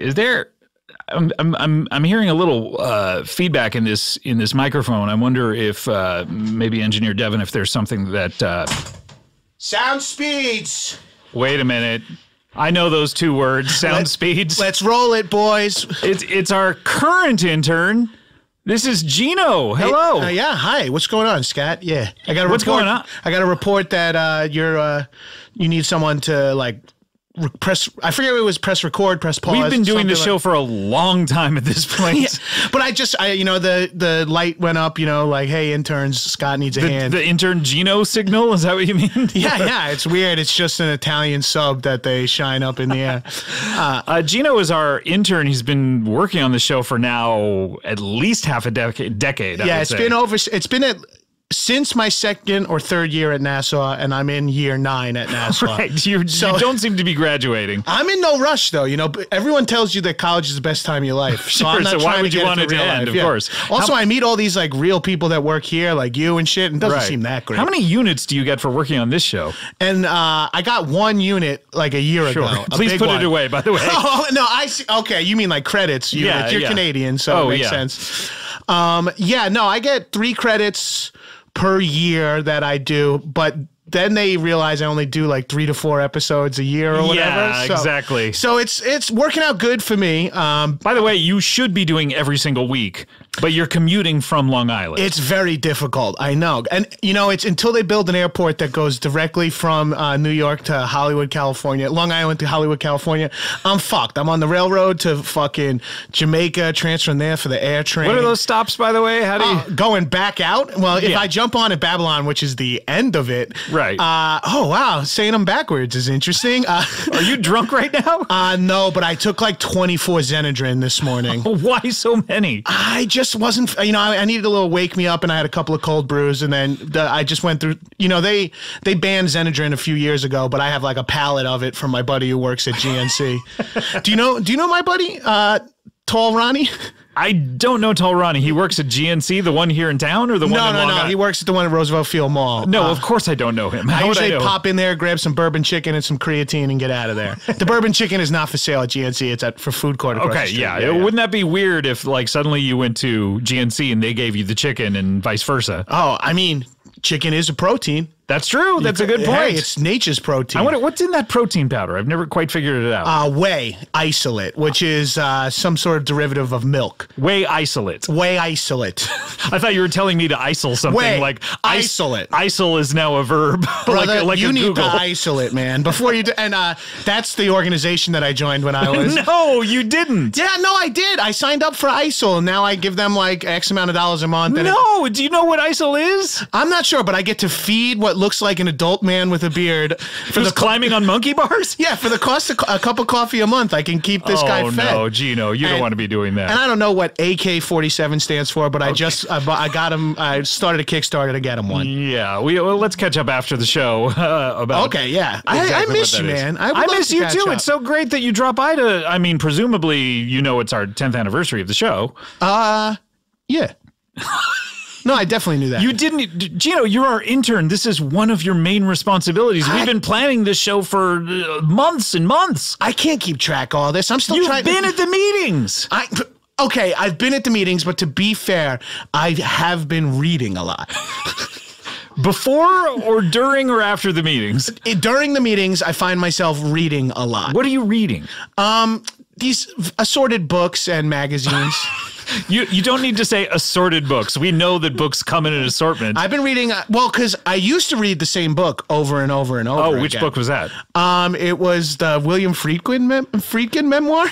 Is there? I'm hearing a little feedback in this microphone. I wonder if maybe Engineer Devin, if there's something that sound speeds. Wait a minute. I know those two words. Sound speeds. Let's roll it, boys. It's our current intern. This is Gino. Hello. Hey, yeah. Hi. What's going on, Scott? Yeah. I got a What's report. going on? I got a report that you need someone to like press. I forget what it was. Press record. Press pause. We've been doing this show for a long time at this point. Yeah. But the light went up. Like, hey, interns, Scott needs a hand. The intern Gino signal. Is that what you mean? Yeah. It's weird. It's just an Italian sub that they shine up in the air. Gino is our intern. He's been working on the show for now at least half a decade. Yeah, it's been since my second or third year at Nassau, and I'm in year 9 at Nassau. Right, you don't seem to be graduating. I'm in no rush, though. Everyone tells you that college is the best time of your life. So I'm not why would you want it to end? Of course. Also, I meet all these like real people that work here, like you and shit, and it doesn't seem that great. How many units do you get for working on this show? And I got 1 unit like a year ago. Please put it away, by the way. Oh, no, I see. Okay, you mean like credits. You're Canadian, so it makes sense. I get 3 credits per year that I do, but then they realize I only do like 3 to 4 episodes a year or whatever. Yeah, exactly. So it's working out good for me. By the way, you should be doing every single week, but you're commuting from Long Island. It's very difficult, I know. And, it's until they build an airport that goes directly from New York to Hollywood, California, Long Island to Hollywood, California, I'm fucked. I'm on the railroad to fucking Jamaica, transferring there for the air train. What are those stops, by the way? How do you... Going back out? Well, if I jump on at Babylon, which is the end of it... Right. Oh, wow. Saying them backwards is interesting. Are you drunk right now? No, but I took like 24 Xenadrin this morning. Why so many? I just wasn't, I needed a little wake me up, and I had a couple of cold brews, and then I just went through, they banned Xenadrin a few years ago, but I have like a pallet of it from my buddy who works at GNC. Do you know my buddy, Tall Ronnie? I don't know Tall Ronnie. He works at GNC, the one here in town, or the one in Long Island? No. He works at the one at Roosevelt Field Mall. No, of course I don't know him. How I usually would I know? pop in there, grab some bourbon chicken and some creatine, and get out of there. The bourbon chicken is not for sale at GNC. It's for food court across the street. Yeah. Wouldn't that be weird if like suddenly you went to GNC and they gave you the chicken and vice versa? Oh, I mean, chicken is a protein. That's true. That's a good point. Hey, it's nature's protein. I wonder what's in that protein powder. I've never quite figured it out. Whey isolate, which is some sort of derivative of milk. Whey isolate. Whey isolate. I thought you were telling me to isol something. Whey like isolate. Isol is now a verb. Brother, like you a need Google. to isolate, man. Before you do, and that's the organization that I joined when I was. No, you didn't. Yeah, no, I did. I signed up for ISIL, and now I give them like X amount of dollars a month. And do you know what ISIL is? I'm not sure, but I get to feed what looks like an adult man with a beard for the climbing on monkey bars. Yeah, for the cost of a cup of coffee a month, I can keep this guy fed. Oh no, Gino, you don't want to be doing that. And I don't know what AK-47 stands for, but I got him. I started a Kickstarter to get him one. Yeah, let's catch up after the show about. Okay, yeah, I miss you, man. I miss you too. It's so great that you drop by to. I mean, presumably, it's our 10th anniversary of the show. Yeah. No, I definitely knew that. You didn't, Gino, you're our intern. This is one of your main responsibilities. We've been planning this show for months and months. I can't keep track of all this. I'm still trying. You've been at the meetings. Okay, I've been at the meetings, but to be fair, I have been reading a lot. Before or during or after the meetings? During the meetings, I find myself reading a lot. What are you reading? These assorted books and magazines. You don't need to say assorted books. We know that books come in an assortment. I've been reading, because I used to read the same book over and over and over again. Oh, which book was that? It was the William Friedkin memoir.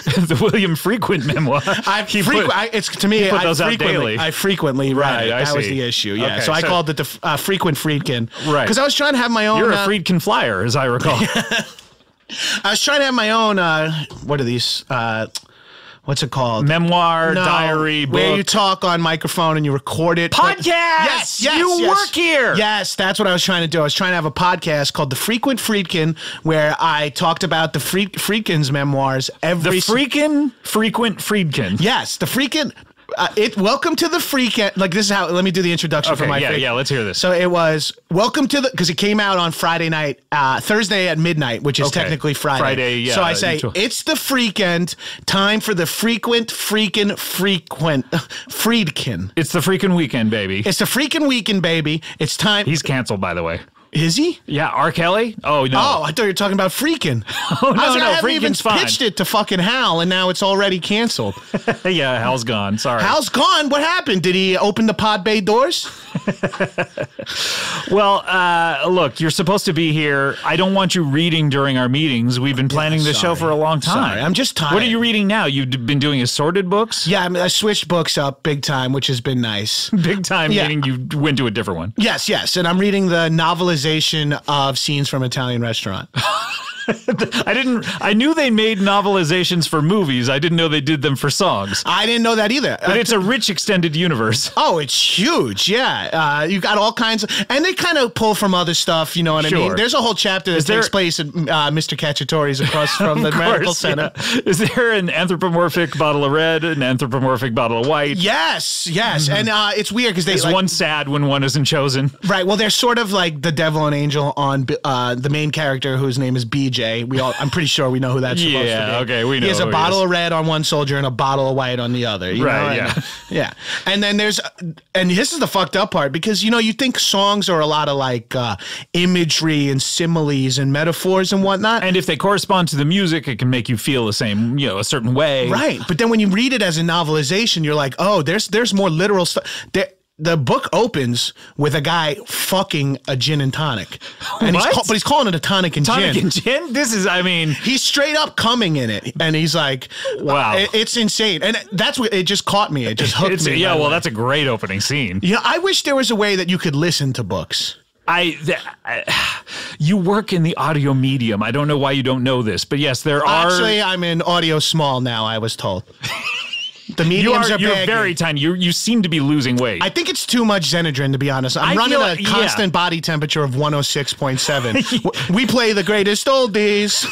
The William Friedkin memoir. It's to me. Put those out daily. I frequently read it. That was the issue. Yeah, okay, so I called it the frequent Friedkin. Right. Because I was trying to have my own. You're a Friedkin flyer, as I recall. I was trying to have my own. What are these? What's it called? Memoir, diary, book. Where you talk on microphone and you record it. Podcast! Yes. You work here! Yes, that's what I was trying to do. I was trying to have a podcast called The Frequent Friedkin, where I talked about the Friedkin's memoirs every... Frequent Friedkin? Yes, the Friedkin... Welcome to the Freakin'. Like, this is how. Let me do the introduction for my. Yeah, let's hear this. So it was welcome to the, because it came out on Friday night, Thursday at midnight, which is technically Friday. Yeah. So I say it's the Freakend, time for the frequent Friedkin. It's the freaking weekend, baby. It's the freaking weekend, baby. It's time. He's canceled, by the way. Is he? Yeah, R. Kelly? Oh, no. Oh, I thought you were talking about Freakin'. Oh, no, I haven't even Freakin's fine. pitched it to fucking Hal, and now it's already canceled. Yeah, Hal's gone. Sorry. Hal's gone? What happened? Did he open the pod bay doors? Well, look, you're supposed to be here. I don't want you reading during our meetings. We've been planning this show for a long time. Sorry, I'm just tired. What are you reading now? You've been doing assorted books? Yeah, I switched books up big time, which has been nice. Big time, meaning you went to a different one. Yes, and I'm reading the novelization of Scenes from an Italian Restaurant. I knew they made novelizations for movies. I didn't know they did them for songs. I didn't know that either. But it's a rich extended universe. Oh, it's huge. Yeah. You got all kinds of, and they kind of pull from other stuff. You know what I mean? There's a whole chapter that takes place at Mr. Cacciatore's across from the medical center. Yeah. Is there an anthropomorphic bottle of red, an anthropomorphic bottle of white? Yes. Mm-hmm. And it's weird because Is one sad when one isn't chosen? Right. Well, they're sort of like the devil and angel on the main character whose name is BJ. I'm pretty sure we know who that's supposed to be. Yeah, okay, we know. He has a bottle of red on one soldier and a bottle of white on the other. You know? Yeah. And then and this is the fucked up part because, you think songs are a lot of like imagery and similes and metaphors and whatnot. And if they correspond to the music, it can make you feel the same, a certain way. Right. But then when you read it as a novelization, you're like, oh, there's more literal stuff. The book opens with a guy fucking a gin and tonic. And but he's calling it a tonic and gin. Tonic and gin? He's straight up coming in it. And he's like, wow. It's insane. And that's what, it just caught me. It just hooked me. Yeah, well, that's a great opening scene. I wish there was a way that you could listen to books. You work in the audio medium. I don't know why you don't know this, but yes, there are. Actually, I'm in audio small now, I was told. The mediums are you're very tiny. You seem to be losing weight. I think it's too much Xenadrin, to be honest. I'm running a constant body temperature of 106.7. We play the greatest oldies.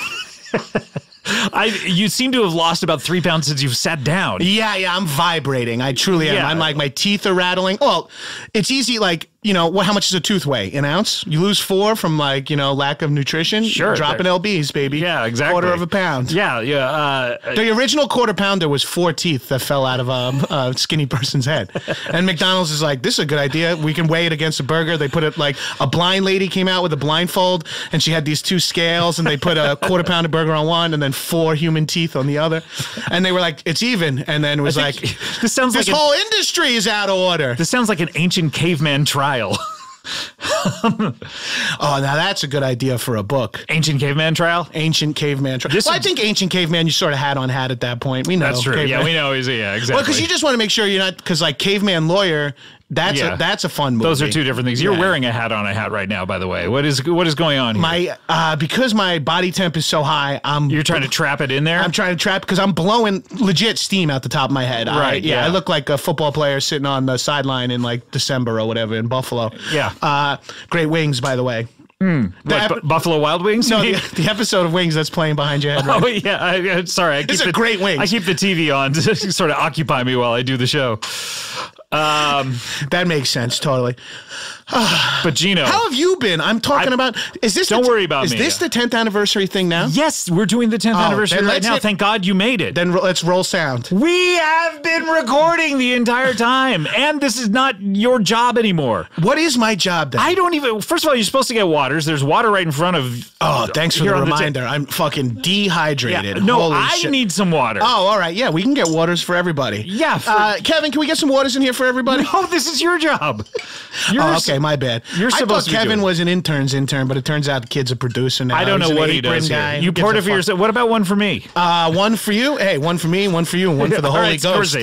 You seem to have lost about 3 pounds since you've sat down. Yeah, I'm vibrating. I truly am. I'm like, my teeth are rattling. Well, it's easy, like, how much does a tooth weigh? An ounce? You lose 4 from like, lack of nutrition. Sure. Dropping LBs, baby. Yeah, exactly. Quarter of a pound. Yeah. The original quarter pounder was 4 teeth that fell out of a skinny person's head. And McDonald's is like, this is a good idea. We can weigh it against a burger. They put it like a blind lady came out with a blindfold and she had these 2 scales and they put a quarter pounder burger on one and then 4 human teeth on the other. And they were like, it's even. And then it was like, this whole industry is out of order. This sounds like an ancient caveman trial. Oh, now that's a good idea for a book. Ancient caveman trial? Ancient caveman trial. I think ancient caveman, you sort of had at that point. We know. That's true. Caveman. Yeah, we know. Exactly. Well, because you just want to make sure you're not, because like caveman lawyer, that's a fun movie. Those are 2 different things. You're wearing a hat on a hat right now, by the way. What is going on here? Because my body temp is so high, You're trying to trap it in there? I'm trying to trap because I'm blowing legit steam out the top of my head. Right. I look like a football player sitting on the sideline in like December or whatever in Buffalo. Yeah. Great wings, by the way. Buffalo Wild Wings? No, the episode of Wings that's playing behind your head. Right? Oh, yeah. Sorry. It's a great Wings. I keep the TV on to sort of occupy me while I do the show. That makes sense, totally. But Gino, how have you been? I'm talking about. Is this? Don't worry about me. Is this the 10th anniversary thing now? Yes, we're doing the 10th anniversary right now. Thank God you made it. Then let's roll sound. We have been recording the entire time, and this is not your job anymore. What is my job then? I don't even. First of all, you're supposed to get waters. There's water right in front of. Oh, thanks for the reminder. I'm fucking dehydrated. Yeah, no, I need some water. Oh, all right. Yeah, we can get waters for everybody. Yeah. Kevin, can we get some waters in here for everybody? No, this is your job. Okay, my bad. You're supposed to be Kevin was an intern's intern, but it turns out the kid's a producer now. I don't know what he does here. You poured it for yourself. What about one for me? One for you. Hey, one for me, one for you, and one for the Holy Ghost.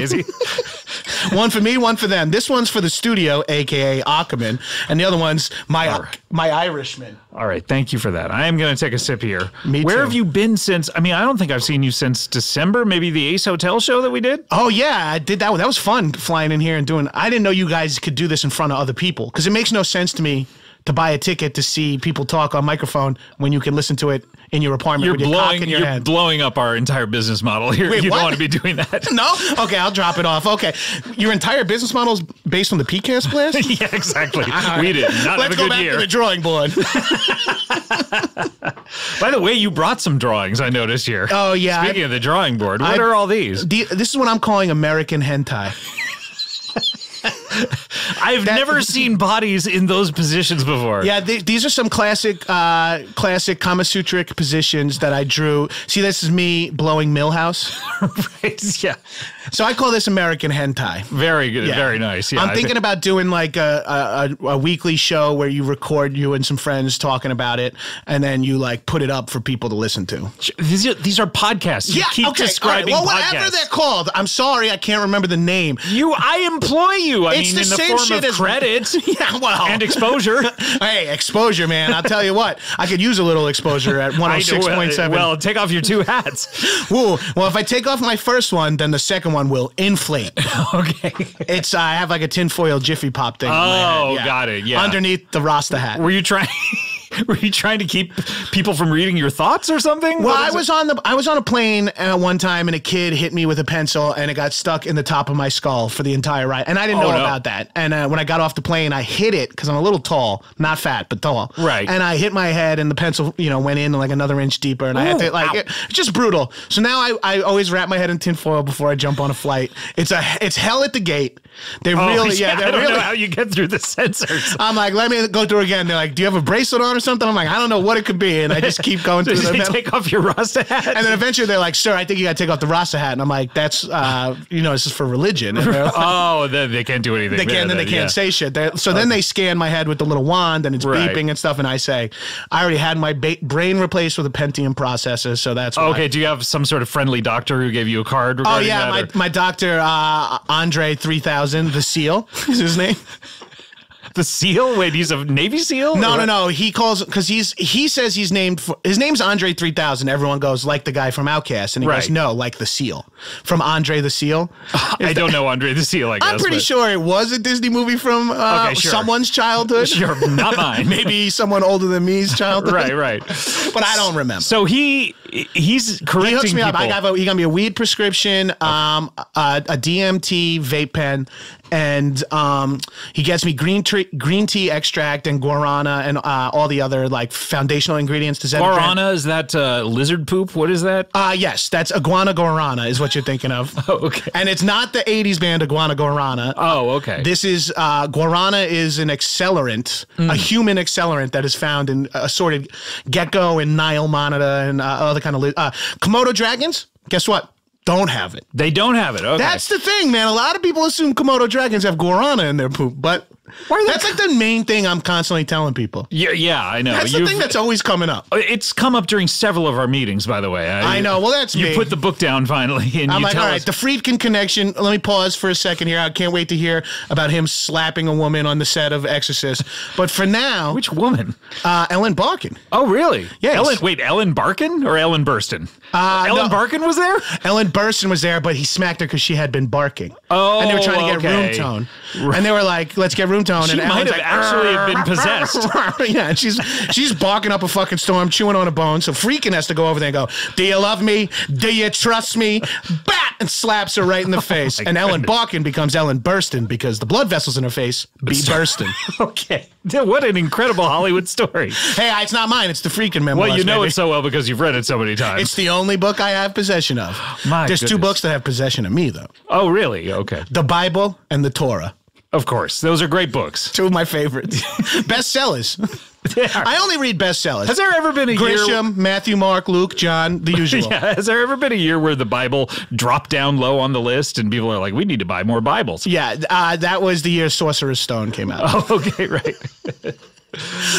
One for me, one for them. This one's for the studio, a.k.a. Ackerman, and the other one's my Irishman. All right, thank you for that. I am going to take a sip here. Me too. Where have you been since? I mean, I don't think I've seen you since December, maybe the Ace Hotel show that we did? Oh, yeah, I did that. That was fun, flying in here and doing. I didn't know you guys could do this in front of other people, because it makes no sense to me to buy a ticket to see people talk on microphone when you can listen to it in your apartment with your cock in your you're hand. blowing up our entire business model here. Wait, you what? don't want to be doing that. No? Okay, I'll drop it off. Okay. Your entire business model is based on the PCAST blast? Yeah, exactly. We did not have a good year. Let's go back to the drawing board. By the way, you brought some drawings, I noticed here. Oh, yeah. Speaking of the drawing board, what are all these? This is what I'm calling American hentai. I've never seen bodies in those positions before. Yeah, these are some classic Kama Sutric positions that I drew. See, this is me blowing Millhouse. Right, yeah. So I call this American hentai. Very good. Yeah. Very nice. Yeah, I'm thinking about doing like a weekly show where you record you and some friends talking about it, and then you like put it up for people to listen to. These are podcasts. You keep describing Well, podcasts. whatever they're called. I'm sorry, I can't remember the name. I employ you. I It's mean, the in the same form shit of as credit Yeah, well. and exposure. Hey, exposure, man. I'll tell you what. I could use a little exposure at 106.7. Well, take off your two hats. Ooh, well, if I take off my first one, then the second one will inflate. Okay. It's I have like a tinfoil Jiffy Pop thing. on my head. Yeah. Got it. Yeah. Underneath the Rasta hat. Were you trying? Were you trying to keep people from reading your thoughts or something? Well, I was on a plane one time, and a kid hit me with a pencil, and it got stuck in the top of my skull for the entire ride. And I didn't know about that. And when I got off the plane, I hit it because I'm a little tall, not fat, but tall. Right. And I hit my head, and the pencil, went in like another inch deeper, and I had to it's just brutal. So now I always wrap my head in tinfoil before I jump on a flight. It's hell at the gate. They really, I don't know how you get through the sensors. I'm like, let me go through again. They're like, do you have a bracelet on or something? I'm like, I don't know what it could be. And I just keep going through Did they take off your Rasta hat? And then eventually they're like, sir, I think you got to take off the Rasta hat. And I'm like, that's, this is for religion. And like, then they can't do anything. They can't say shit. Then they scan my head with the little wand and it's beeping and stuff. And I say, I already had my brain replaced with a Pentium processor. So that's why. Okay. Do you have some sort of friendly doctor who gave you a card regarding that? My doctor, Andre 3000, the SEAL is his name. The SEAL? Wait, he's a Navy SEAL? No. He calls because he says his name's Andre 3000. Everyone goes like the guy from Outkast, and he goes no, like the SEAL from Andre the SEAL. I don't know Andre the SEAL. I guess I'm pretty sure it was a Disney movie from someone's childhood. Sure, not mine. Maybe someone older than me's childhood. Right. But I don't remember. So he's correcting He hooks me up. people. He got me a weed prescription, a DMT vape pen, and he gets me green tea extract and guarana and all the other like foundational ingredients to Zen. Guarana, is that lizard poop? What is that? Yes, that's iguana guarana is what you're thinking of. Oh, okay. And it's not the 80s band iguana guarana. Oh, okay. This is guarana is an accelerant, a human accelerant that is found in assorted gecko and Nile monida and other kind of Komodo dragons. Guess what? Don't have it. They don't have it. Okay. That's the thing, man. A lot of people assume Komodo dragons have guarana in their poop, but that's like the main thing I'm constantly telling people. Yeah, I know. That's the thing that's always coming up. It's come up during several of our meetings, by the way. I know. Well, that's me. You put the book down finally, and I'm you like, tell all us. right, the Friedkin connection. Let me pause for a second here. I can't wait to hear about him slapping a woman on the set of Exorcist. But for now, Which woman? Ellen Barkin. Oh, really? Yes. Ellen Barkin or Ellen Burstyn? Ellen Barkin was there? Ellen Burstyn was there, but he smacked her because she had been barking. Oh, and they were trying to get room okay. tone. And they were like, let's get room tone. She and might Ellen's have like, actually have been possessed. Yeah, and she's barking up a fucking storm, chewing on a bone. So Friedkin has to go over there and go, do you love me? Do you trust me? Bat! And slaps her right in the face. And Ellen Barkin becomes Ellen Burstyn because the blood vessels in her face be bursting. Okay. What an incredible Hollywood story. Hey, it's not mine. It's the Friedkin memoirs. Well, you know baby. it so well because you've read it so many times. It's the only book I have possession of. There's two books that have possession of me, though. Oh, really? Okay. The Bible and the Torah. Of course. Those are great books. Two of my favorites. Bestsellers. I only read bestsellers. Has there ever been a Grisham, year... Matthew, Mark, Luke, John, the usual. Yeah, has there ever been a year where the Bible dropped down low on the list and people are like, we need to buy more Bibles? Yeah, that was the year Sorcerer's Stone came out. Oh, okay, right.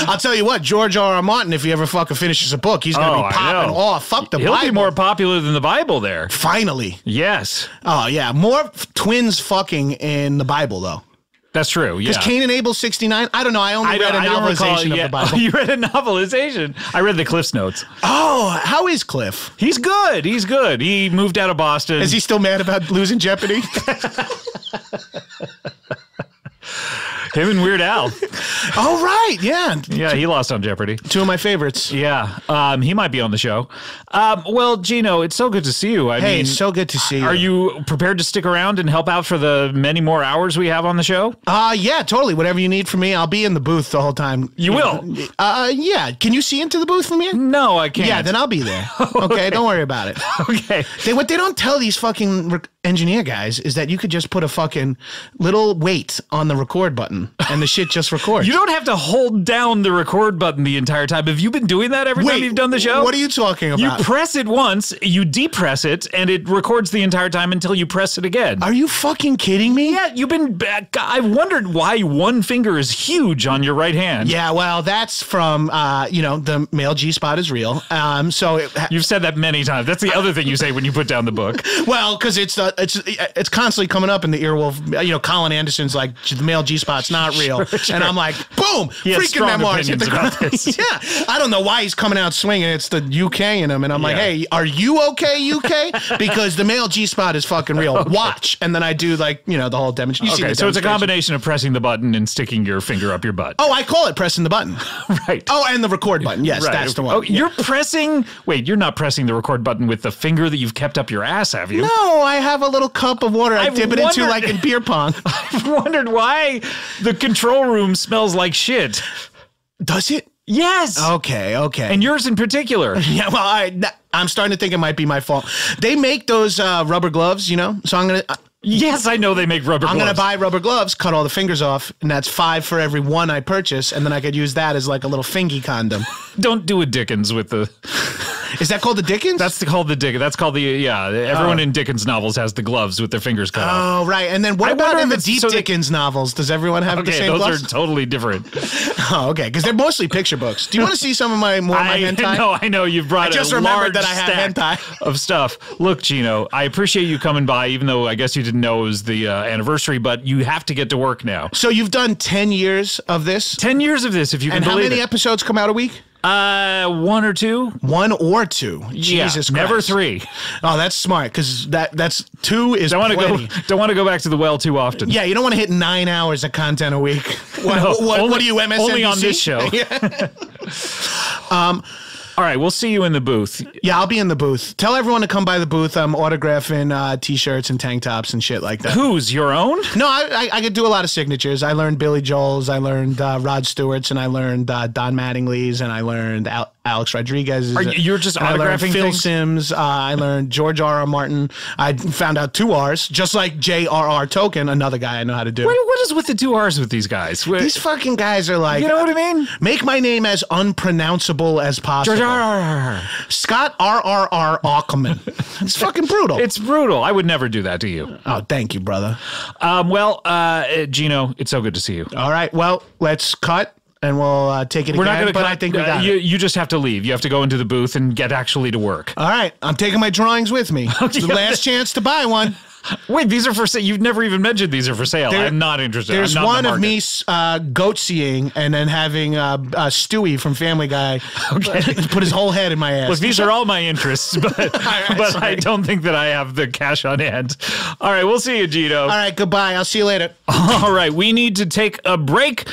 I'll tell you what, George R.R. Martin, if he ever fucking finishes a book, he's going to be popping off. Fuck the Bible. He'll be more popular than the Bible there. Finally. Yes. Oh, yeah. More twins fucking in the Bible, though. That's true, yeah. Because Cain and Abel 69, I don't know. I only read a novelization of the Bible. You read a novelization? I read the Cliff's Notes. Oh, how is Cliff? He's good. He's good. He moved out of Boston. Is he still mad about losing Jeopardy? Him and Weird Al. Oh, right. Yeah. Yeah, he lost on Jeopardy. Two of my favorites. Yeah, he might be on the show. Well, Gino, it's so good to see you. I Hey, mean, it's so good to see you. are you prepared to stick around and help out for the many more hours we have on the show? Yeah, totally. Whatever you need from me, I'll be in the booth the whole time. You will? Yeah. Can you see into the booth from here? No, I can't. Yeah, then I'll be there. Okay, don't worry about it. Okay. What they don't tell these fucking engineer guys is that you could just put a fucking little weight on the record button and the shit just records. You don't have to hold down the record button the entire time. Have you been doing that every time you've done the show? What are you talking about? You press it once, you depress it, and it records the entire time until you press it again. Are you fucking kidding me? Yeah, you've been back. I wondered why one finger is huge on your right hand. Yeah, well, that's from, the male G-spot is real. You've said that many times. That's the other thing you say when you put down the book. Well, because it's constantly coming up in the earwolf. Colin Anderson's like, the male G-spot's not real. Sure. And I'm like, boom, freaking memoirs hit the ground. Yeah, I don't know why he's coming out swinging. It's the UK in him. And I'm like, hey, are you okay, UK? Because the male G-spot is fucking real. Okay. Watch. And then I do the whole demonstration. Okay, so it's a combination of pressing the button and sticking your finger up your butt. Oh, I call it pressing the button. Right. Oh, and the record button. Yes, right. That's the one. Oh, you're pressing... Wait, you're not pressing the record button with the finger that you've kept up your ass, have you? No, I have a little cup of water I dip it into like in beer pong. I've wondered why the control room smells like shit. Does it? Yes. Okay. And yours in particular. Yeah, well, I'm starting to think it might be my fault. They make those rubber gloves, so I'm going to... Yes, I know they make rubber gloves. I'm going to buy rubber gloves, cut all the fingers off, and that's $5 for every one I purchase, and then I could use that as like a little fingy condom. Don't do a Dickens with the... Is that called the Dickens? That's called the Dickens. That's called the, everyone in Dickens novels has the gloves with their fingers cut off. Oh, right. And then what about in the deep Dickens novels? Does everyone have the same gloves? Those are totally different. Oh, okay. Because they're mostly picture books. Do you want to see some of my hentai? No, I know. You've brought I just remembered that I have hentai of stuff. Look, Gino, I appreciate you coming by, even though I guess you didn't know it was the anniversary, but you have to get to work now. So you've done 10 years of this? 10 years of this, if you can believe it. And how many episodes come out a week? 1 or 2. 1 or 2. Jesus Christ. Never 3. Oh, that's smart because that's 2 is plenty. Don't want to go back to the well too often. Yeah, you don't want to hit 9 hours of content a week. What are you, MSNBC? Only on this show. All right, we'll see you in the booth. Yeah, I'll be in the booth. Tell everyone to come by the booth. I'm autographing T-shirts and tank tops and shit like that. Whose? Your own? No, I could do a lot of signatures. I learned Billy Joel's, I learned Rod Stewart's, and I learned Don Mattingly's, and I learned Alex Rodriguez's. You're just autographing I learned Phil things? Sims. I learned George R.R. Martin. I found out 2 R's, just like J.R.R. Tolkien, another guy I know how to do. What is with the 2 R's with these guys? These fucking guys are like... You know what I mean? Make my name as unpronounceable as possible. George R.R. Scott R.R.R. Ackerman. It's fucking brutal. It's brutal. I would never do that to you. Oh, thank you, brother. Gino, it's so good to see you. All right, well, let's cut. And we'll take it again. Not gonna but I think we got it. You just have to leave. You have to go into the booth and get actually to work. All right. I'm taking my drawings with me. It's the last chance to buy one. Wait, these are for sale. You've never even mentioned these are for sale. I'm not interested. There's I'm not one of me goat seeing and then having Stewie from Family Guy put his whole head in my ass. Look, these are all my interests, but but I don't think that I have the cash on hand. All right, we'll see you, Gino. All right, goodbye. I'll see you later. All right, we need to take a break.